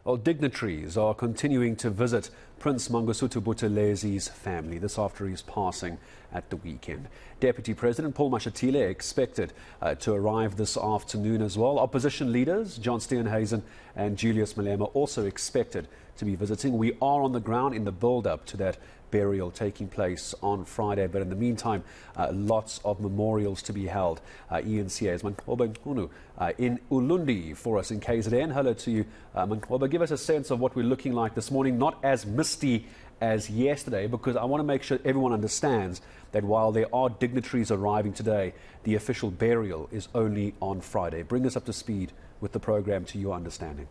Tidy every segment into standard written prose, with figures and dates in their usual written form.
Well, dignitaries are continuing to visit Prince Mangosuthu Butheleziz's family, this after his passing at the weekend. Deputy President Paul Mashatile expected to arrive this afternoon as well. Opposition leaders John Steenhuisen and Julius Malema also expected to be visiting. We are on the ground in the build-up to that burial taking place on Friday, but in the meantime, lots of memorials to be held. ENCA's Manqoba Nkunu in Ulundi for us in KZN. Hello to you, Manqoba. Give us a sense of what we're looking like this morning, not as misty as yesterday, because I want to make sure everyone understands that while there are dignitaries arriving today, the official burial is only on Friday. Bring us up to speed with the program to your understanding.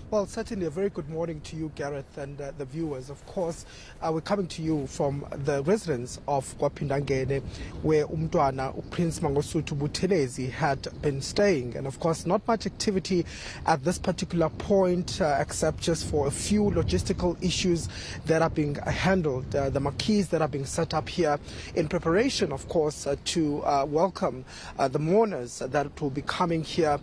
Well, certainly a very good morning to you, Gareth, and the viewers. Of course, we're coming to you from the residence of KwaPhindangene, where Umntwana, Prince Mangosuthu Buthelezi, had been staying. And of course, not much activity at this particular point, except just for a few logistical issues that are being handled. The marquees that are being set up here in preparation, of course, to welcome the mourners that will be coming here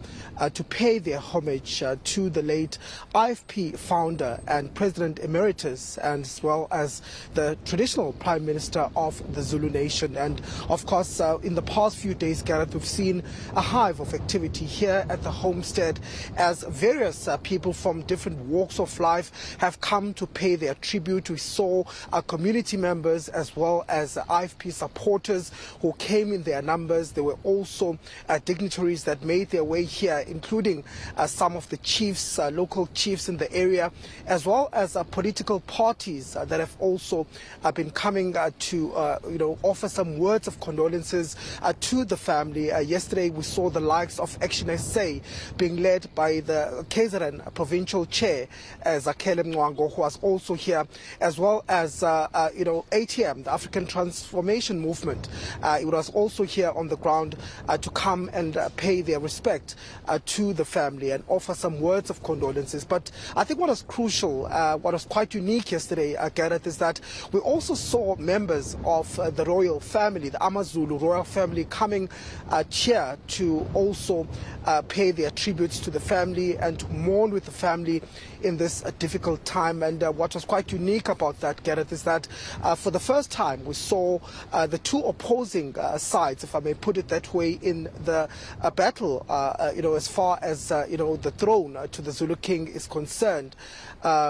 to pay their homage to the late IFP founder and President Emeritus, and as well as the traditional Prime Minister of the Zulu Nation. And of course, in the past few days, Gareth, we've seen a hive of activity here at the homestead as various people from different walks of life have come to pay their tribute. We saw community members as well as IFP supporters who came in their numbers. There were also dignitaries that made their way here, including some of the chiefs, local chiefs in the area, as well as political parties that have also been coming to offer some words of condolences to the family. Yesterday we saw the likes of Action SA being led by the KZN provincial chair Zakhele Mngcwango, who was also here, as well as ATM, the African Transformation Movement. It was also here on the ground to come and pay their respect to the family and offer some words of condolences. But I think what was crucial, what was quite unique yesterday, Gareth, is that we also saw members of the royal family, the AmaZulu royal family, coming here to also pay their tributes to the family and to mourn with the family in this difficult time. And what was quite unique about that, Gareth, is that for the first time we saw the two opposing sides, if I may put it that way, in the battle, as far as the throne to the Zulu king is concerned.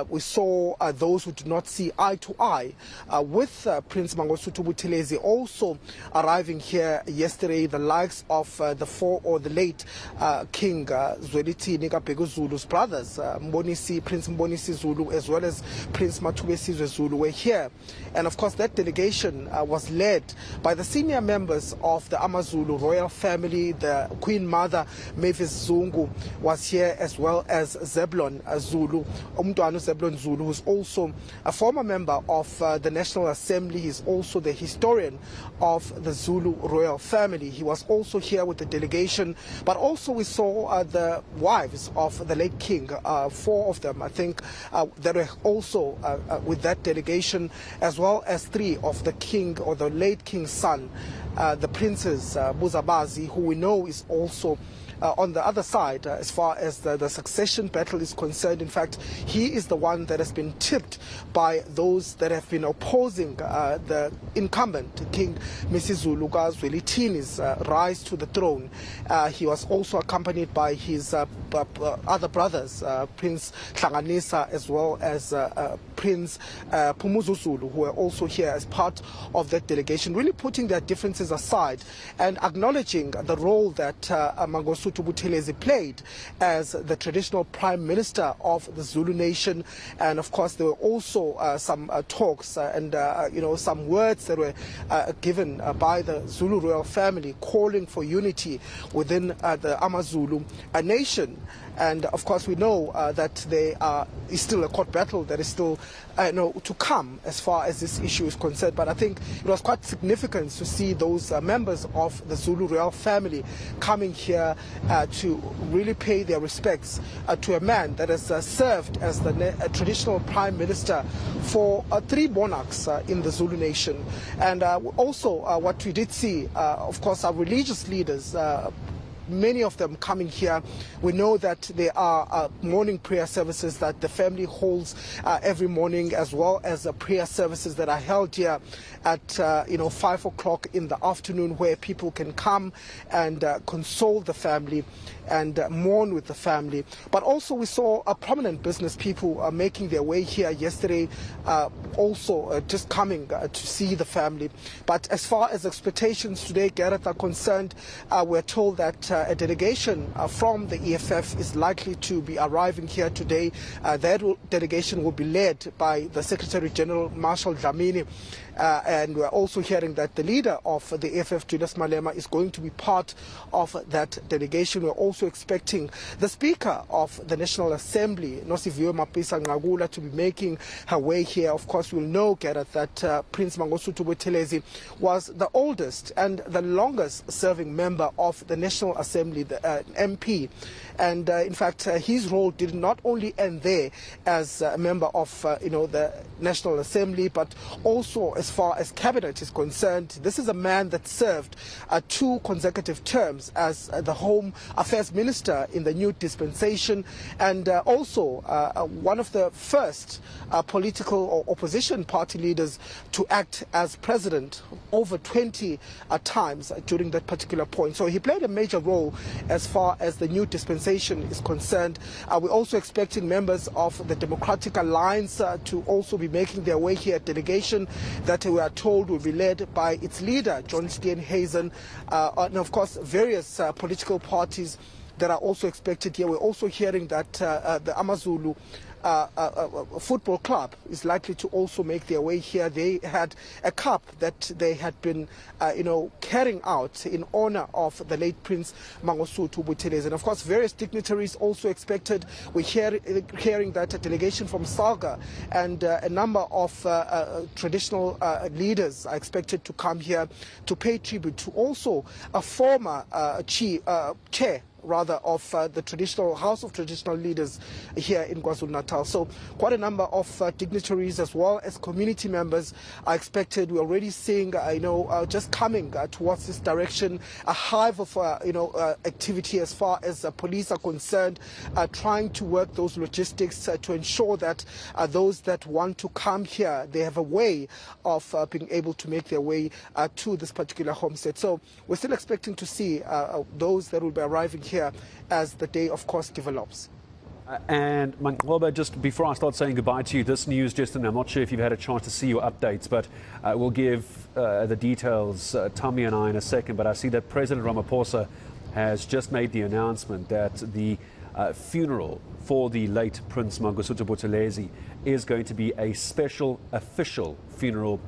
We saw those who do not see eye to eye with Prince Mangosuthu Buthelezi also arriving here yesterday. The likes of the late King Zwelithini Kabheka Zulu's brothers, Prince Mbonisi Zulu, as well as Prince Mathubesizwe Zulu, were here. And of course, that delegation was led by the senior members of the AmaZulu royal family. The Queen Mother, Mavis Zungu, was here, as well as Zebulon Zulu, Umntwana Zebulon Zulu, who's also a former member of the National Assembly. He's also the historian of the Zulu royal family. He was also here with the delegation, but also we saw the wives of the late king, 4 of them, I think, that were also with that delegation, as well as 3 of the king or the late king's son, the princes Buzabazi, who we know is also on the other side as far as the succession battle is concerned. In fact, he is the one that has been tipped by those that have been opposing the incumbent King Misizulu Zwelithini's rise to the throne. He was also accompanied by his other brothers, Prince Hlanganisa, as well as Prince Phumuzo Zulu, who were also here as part of that delegation, really putting their differences aside and acknowledging the role that Mangosuthu Buthelezi played as the traditional Prime Minister of the Zulu Nation. And of course, there were also some talks and some words that were given by the Zulu royal family, calling for unity within the AmaZulu nation. And of course, we know that there is still a court battle that is still to come as far as this issue is concerned. But I think it was quite significant to see those members of the Zulu royal family coming here to really pay their respects to a man that has served as the traditional Prime Minister for 3 monarchs in the Zulu Nation. And also what we did see, of course, our religious leaders, many of them coming here. We know that there are morning prayer services that the family holds every morning, as well as prayer services that are held here at 5 o'clock in the afternoon, where people can come and console the family and mourn with the family. But also we saw prominent business people making their way here yesterday, also just coming to see the family. But as far as expectations today, Gareth, are concerned, we're told that a delegation from the EFF is likely to be arriving here today. That delegation will be led by the Secretary General, Marshal Dlamini. And we're also hearing that the leader of the EFF, Julius Malema, is going to be part of that delegation. We're also expecting the Speaker of the National Assembly, Nosiviwe Mapisa-Nqakula, to be making her way here. Of course, we'll know, Gareth, that Prince Mangosuthu Buthelezi was the oldest and the longest serving member of the National Assembly, the MP. And in fact, his role did not only end there as a member of the National Assembly, but also as far as cabinet is concerned. This is a man that served 2 consecutive terms as the Home Affairs Minister in the new dispensation, and also one of the first political or opposition party leaders to act as president over 20 times during that particular point. So he played a major role as far as the new dispensation is concerned. We're also expecting members of the Democratic Alliance to also be making their way here, a delegation that we are told will be led by its leader, John Steenhuisen, and of course various political parties that are also expected here. We're also hearing that the Amazulu football club is likely to also make their way here. They had a cup that they had been, carrying out in honor of the late Prince Mangosuthu Buthelezi. And of course, various dignitaries also expected. We're hearing that a delegation from Salga and a number of traditional leaders are expected to come here to pay tribute to also a former chair of the traditional House of Traditional Leaders here in KwaZulu-Natal. So quite a number of dignitaries as well as community members are expected. We're already seeing, just coming towards this direction, a hive of, activity as far as police are concerned, trying to work those logistics to ensure that those that want to come here, they have a way of being able to make their way to this particular homestead. So we're still expecting to see those that will be arriving here as the day, of course, develops. And Manqoba, just before I start saying goodbye to you, this news, just, and I'm not sure if you've had a chance to see your updates, but we'll give the details, Tommy and I, in a second. But I see that President Ramaphosa has just made the announcement that the funeral for the late Prince Mangosuthu Buthelezi is going to be a special official funeral,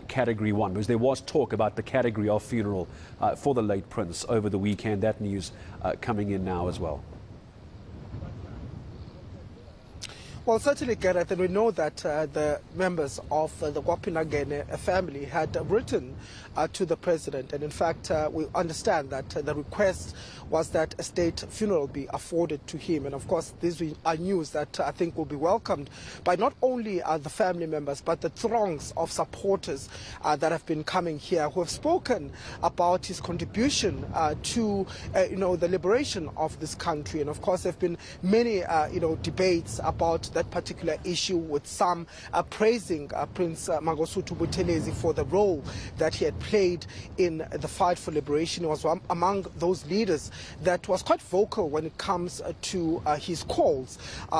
Category 1, because there was talk about the category of funeral for the late Prince over the weekend. That news coming in now as well. Well, certainly, Gareth, and we know that the members of the Kwapinangene family had written to the president, and in fact, we understand that the request was that a state funeral be afforded to him. And of course, these are news that I think will be welcomed by not only the family members, but the throngs of supporters that have been coming here, who have spoken about his contribution to the liberation of this country. And of course, there have been many debates about that particular issue, with some praising Prince Mangosuthu Buthelezi for the role that he had played in the fight for liberation. He was among those leaders that was quite vocal when it comes to his calls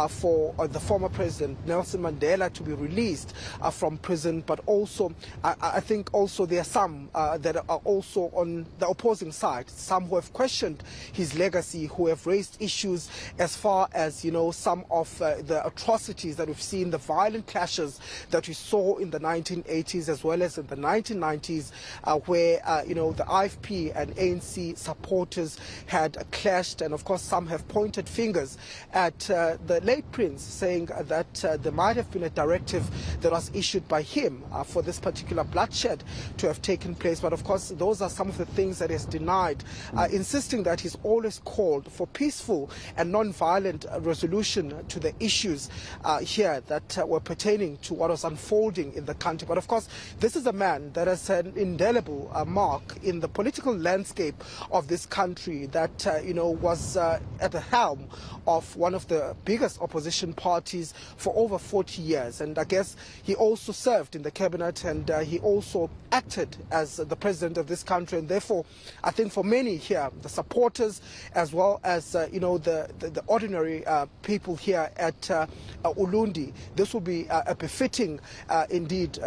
for the former president Nelson Mandela to be released from prison. But also, I think also there are some that are also on the opposing side, some who have questioned his legacy, who have raised issues as far as some of the atrocities that we've seen, the violent clashes that we saw in the 1980s as well as in the 1990s, where the IFP and ANC supporters had clashed. And of course, some have pointed fingers at the late Prince, saying that there might have been a directive that was issued by him for this particular bloodshed to have taken place. But of course, those are some of the things that he's denied, insisting that he's always called for peaceful and non-violent resolution to the issues here that were pertaining to what was unfolding in the country. But of course, this is a man that has an indelible mark in the political landscape of this country. that, was at the helm of one of the biggest opposition parties for over 40 years. And I guess he also served in the cabinet, and he also acted as the president of this country. And therefore, I think for many here, the supporters as well as, the ordinary people here at Ulundi, this will be a befitting, indeed,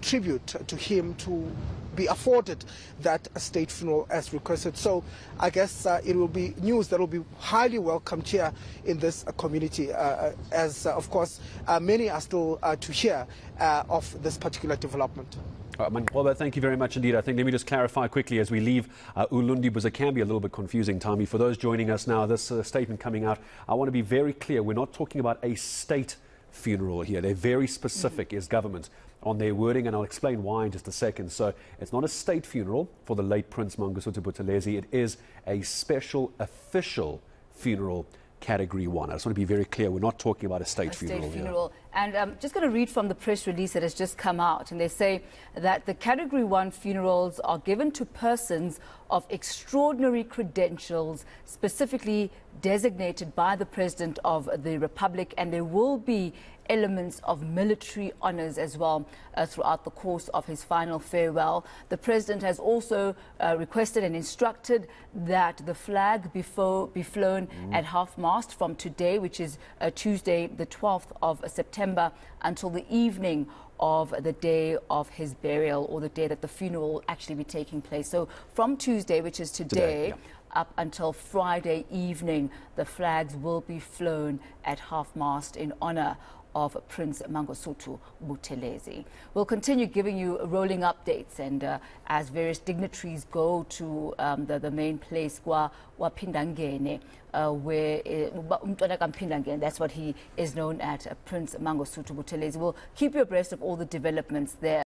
tribute to him to be afforded that state funeral as requested. So I guess it will be news that will be highly welcomed here in this community, as of course many are still to hear of this particular development. Well, thank you very much indeed. I think let me just clarify quickly as we leave Ulundi, because it can be a little bit confusing, Tommy. For those joining us now, this statement coming out, I want to be very clear. We're not talking about a state funeral here. They're very specific as government on their wording, and I'll explain why in just a second. So it's not a state funeral for the late Prince Mangosuthu Buthelezi. It is a special official funeral, Category 1. I just want to be very clear, we're not talking about a state funeral. And I'm just going to read from the press release that has just come out. And they say that the Category 1 funerals are given to persons of extraordinary credentials, specifically designated by the President of the Republic, and there will be elements of military honors as well throughout the course of his final farewell. The President has also requested and instructed that the flag be flown at half-mast from today, which is Tuesday the 12th of September, until the evening of the day of his burial, or the day that the funeral will actually be taking place. So from Tuesday, which is today up until Friday evening, the flags will be flown at half-mast in honor of Prince Mangosuthu Buthelezi. We'll continue giving you rolling updates, and as various dignitaries go to the main place, Phindangene, where that's what he is known at, Prince Mangosuthu Buthelezi. We'll keep you abreast of all the developments there.